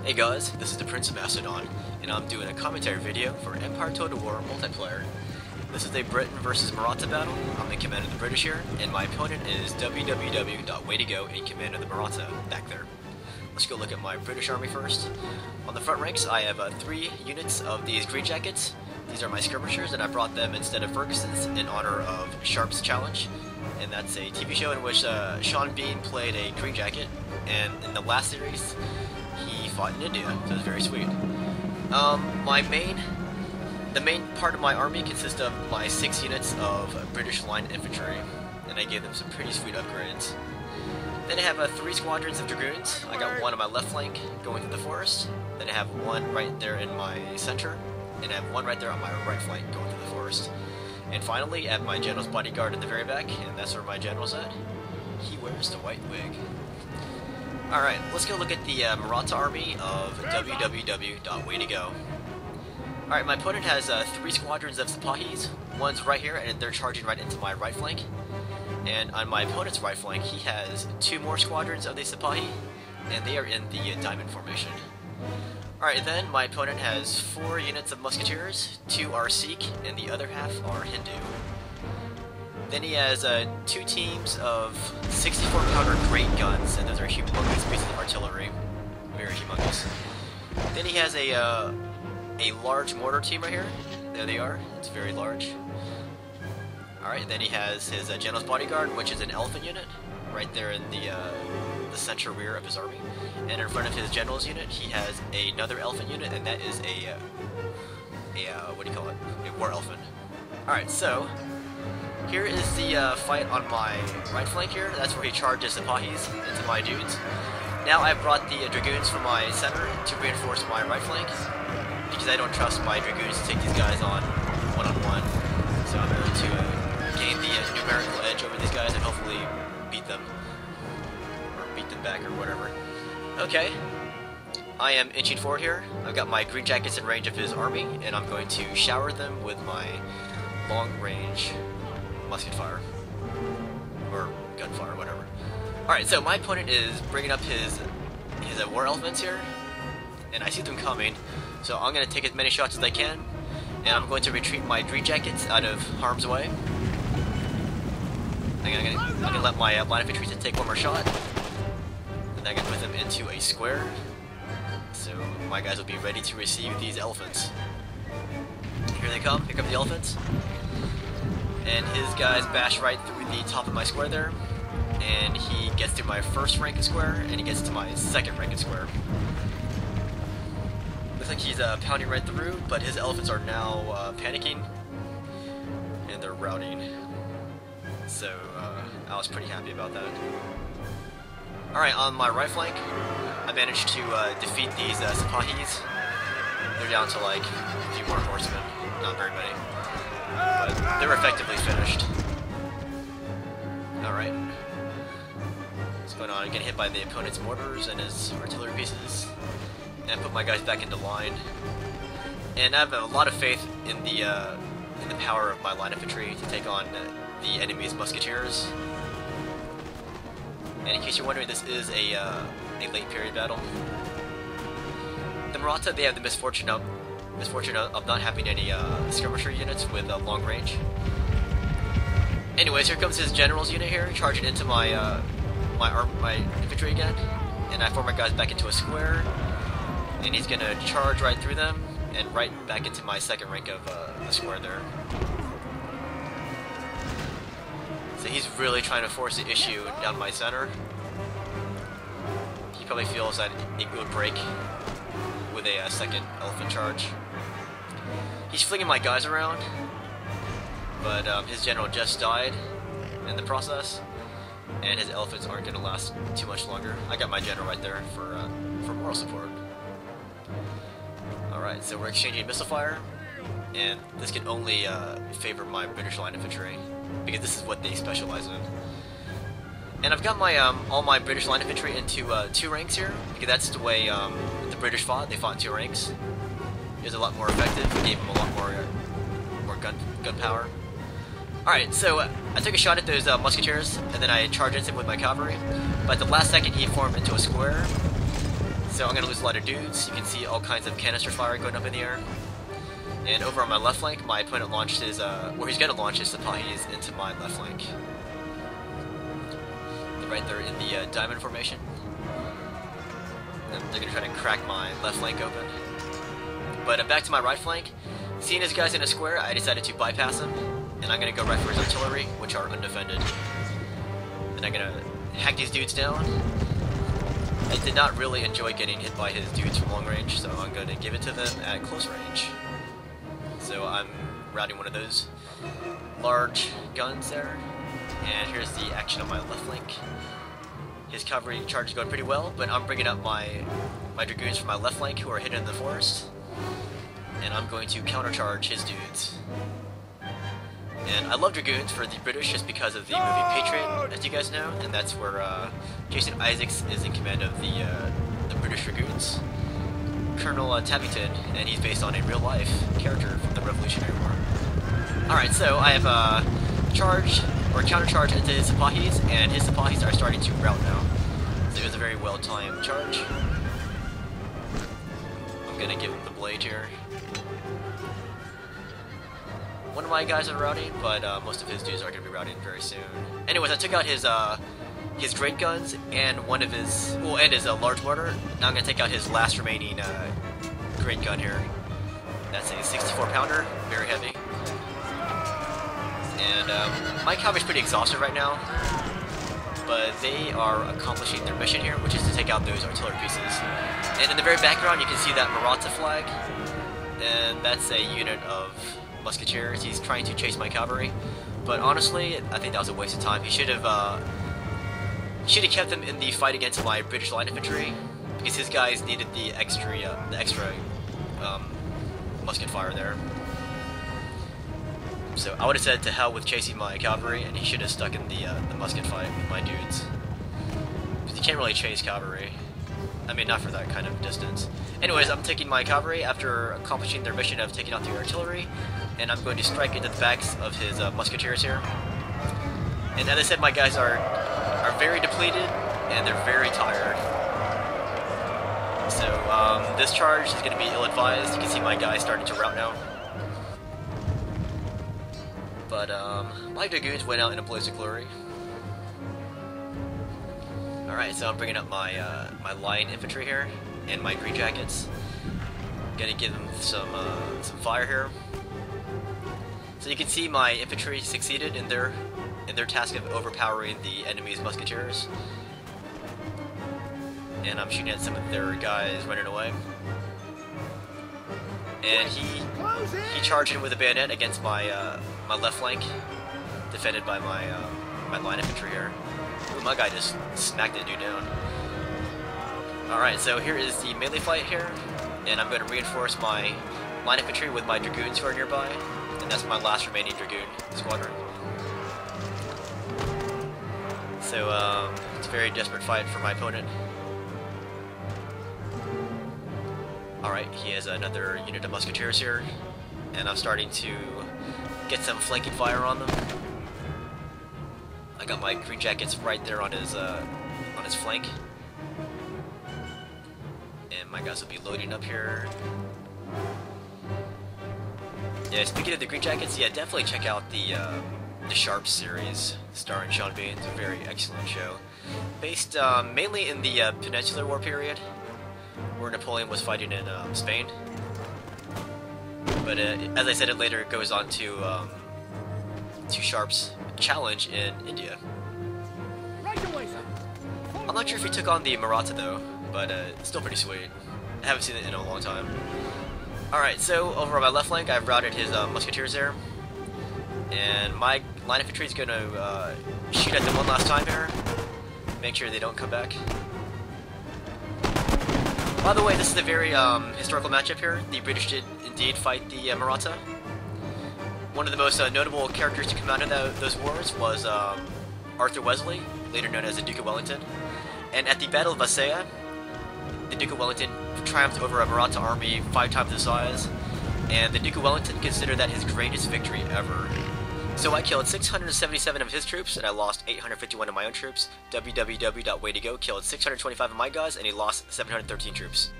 Hey guys, this is the Prince of Macedon, and I'm doing a commentary video for Empire Total War multiplayer. This is a Britain versus Maratha battle. I'm in command of the British here, and my opponent is www.waytogo in command of the Maratha back there. Let's go look at my British army first. On the front ranks, I have 3 units of these green jackets. These are my skirmishers, and I brought them instead of Ferguson's in honor of Sharp's challenge. And that's a TV show in which Sean Bean played a green jacket, and in the last series, he fought in India, so it's very sweet. The main part of my army consists of my 6 units of British line infantry, and I gave them some pretty sweet upgrades. Then I have 3 squadrons of dragoons. I got 1 on my left flank going through the forest. Then I have 1 right there in my center, and I have 1 right there on my right flank going through the forest. And finally, I have my general's bodyguard in the very back, and that's where my general's at. He wears the white wig. Alright, let's go look at the Maratha army of www.waytogo. Alright, my opponent has 3 squadrons of Sipahis. 1's right here, and they're charging right into my right flank. And on my opponent's right flank, he has 2 more squadrons of the Sipahi, and they are in the diamond formation. Alright, then my opponent has 4 units of musketeers, 2 are Sikh, and the other half are Hindu. Then he has 2 teams of 64 pounder great guns, and those are humongous pieces of artillery. Very humongous. Then he has a large mortar team right here. There they are. It's very large. Alright, then he has his general's bodyguard, which is an elephant unit, right there in the center rear of his army. And in front of his general's unit, he has another elephant unit, and that is what do you call it? A war elephant. Alright, so here is the fight on my right flank here. That's where he charges the Sipahis into my dudes. Now I've brought the dragoons from my center to reinforce my right flank, because I don't trust my dragoons to take these guys on one-on-one. So I'm going to gain the numerical edge over these guys and hopefully beat them. Or beat them back or whatever. Okay. I am inching forward here. I've got my green jackets in range of his army, and I'm going to shower them with my long-range musket fire. Or gunfire, whatever. Alright, so my opponent is bringing up his war elephants here, and I see them coming, so I'm going to take as many shots as I can, and I'm going to retreat my green jackets out of harm's way. I'm going to let my line of infantry take 1 more shot, and I'm going to put them into a square, so my guys will be ready to receive these elephants. Here they come. Here come the elephants. And his guys bash right through the top of my square there, and he gets to my first rank square, and he gets to my second rank square. Looks like he's pounding right through, but his elephants are now panicking, and they're routing. So I was pretty happy about that. Alright, on my right flank, I managed to defeat these Sipahis. They're down to like a few more horsemen, not very many. But they're effectively finished. Alright. What's going on? I'm getting hit by the opponent's mortars and his artillery pieces. And put my guys back into line. And I have a lot of faith in the power of my line infantry to take on the enemy's musketeers. And in case you're wondering, this is a late period battle. The Maratha, they have the misfortune of not having any skirmisher units with long range. Anyways, here comes his general's unit here, charging into my my infantry again, and I form my guys back into a square, and he's gonna charge right through them and right back into my second rank of the square there. So he's really trying to force the issue down my center. He probably feels that it would break with a second elephant charge. He's flinging my guys around, but his general just died in the process, and his elephants aren't going to last too much longer. I got my general right there for moral support. Alright, so we're exchanging missile fire, and this can only favor my British line infantry, because this is what they specialize in. And I've got my all my British line infantry into 2 ranks here, because that's the way the British fought. They fought in 2 ranks. It was a lot more effective. It gave them a lot more gun power. Alright, so I took a shot at those musketeers, and then I charged into them with my cavalry. But at the last second, he formed into a square. So I'm gonna lose a lot of dudes. You can see all kinds of canister fire going up in the air. And over on my left flank, my opponent launched his, or he's gonna launch his Sipahis into my left flank. They're right there in the diamond formation. And they're gonna try to crack my left flank open. But back to my right flank. Seeing his guys in a square, I decided to bypass him. And I'm gonna go right for his artillery, which are undefended. And I'm gonna hack these dudes down. I did not really enjoy getting hit by his dudes from long range, so I'm gonna give it to them at close range. So I'm routing one of those large guns there, and here's the action on my left flank. His cavalry charge is going pretty well, but I'm bringing up my dragoons from my left flank who are hidden in the forest, and I'm going to countercharge his dudes. And I love dragoons for the British just because of the movie Patriot, as you guys know, and that's where Jason Isaacs is in command of the British dragoons. Colonel Tabington, and he's based on a real-life character from the Revolutionary War. Alright, so I have charged, or countercharged into his Sipahis, and his Sipahis are starting to rout now. So it was a very well-timed charge. I'm gonna give him the blade here. One of my guys are routing, but most of his dudes are gonna be routing very soon. Anyways, I took out his great guns and one of his, well, and his large mortar. Now I'm gonna take out his last remaining great gun here. That's a 64 pounder, very heavy. And my cavalry's pretty exhausted right now, but they are accomplishing their mission here, which is to take out those artillery pieces. And in the very background, you can see that Maratha flag, and that's a unit of musketeers. He's trying to chase my cavalry, but honestly, I think that was a waste of time. He should have kept them in the fight against my British line infantry, because his guys needed the extra musket fire there. So I would have said to hell with chasing my cavalry, and he should have stuck in the musket fight with my dudes. Because you can't really chase cavalry. I mean, not for that kind of distance. Anyways, I'm taking my cavalry after accomplishing their mission of taking out the artillery, and I'm going to strike into the backs of his musketeers here. And as I said, my guys are very depleted, and they're very tired. So this charge is going to be ill-advised. You can see my guys starting to rout now. But my dragoons went out in a blaze of glory. Alright, so I'm bringing up my my line infantry here, and my green jackets. Gonna give them some fire here. So you can see my infantry succeeded in their task of overpowering the enemy's musketeers. And I'm shooting at some of their guys running away. And he charged in with a bayonet against my my left flank, defended by my my line infantry here. Ooh, my guy just smacked that dude down. Alright, so here is the melee fight here, and I'm going to reinforce my line infantry with my dragoons who are nearby, and that's my last remaining dragoon squadron. So it's a very desperate fight for my opponent. Alright, he has another unit of musketeers here, and I'm starting to get some flanking fire on them. I got my green jackets right there on his flank. And my guys will be loading up here. Yeah, speaking of the green jackets, yeah, definitely check out the Sharp series starring Sean Bean. It's a very excellent show. Based mainly in the Peninsular War period, where Napoleon was fighting in Spain. But as I said, it later goes on to Sharp's challenge in India. I'm not sure if he took on the Maratha though, but it's still pretty sweet. I haven't seen it in a long time. Alright, so over on my left flank, I've routed his musketeers there. And my line infantry is going to shoot at them one last time here. Make sure they don't come back. By the way, this is a very historical matchup here. The British did indeed fight the Maratha. One of the most notable characters to come out of those wars was Arthur Wesley, later known as the Duke of Wellington. And at the Battle of Vasaya, the Duke of Wellington triumphed over a Maratha army 5 times the size, and the Duke of Wellington considered that his greatest victory ever. So I killed 677 of his troops, and I lost 851 of my own troops. www.waytogo killed 625 of my guys, and he lost 713 troops.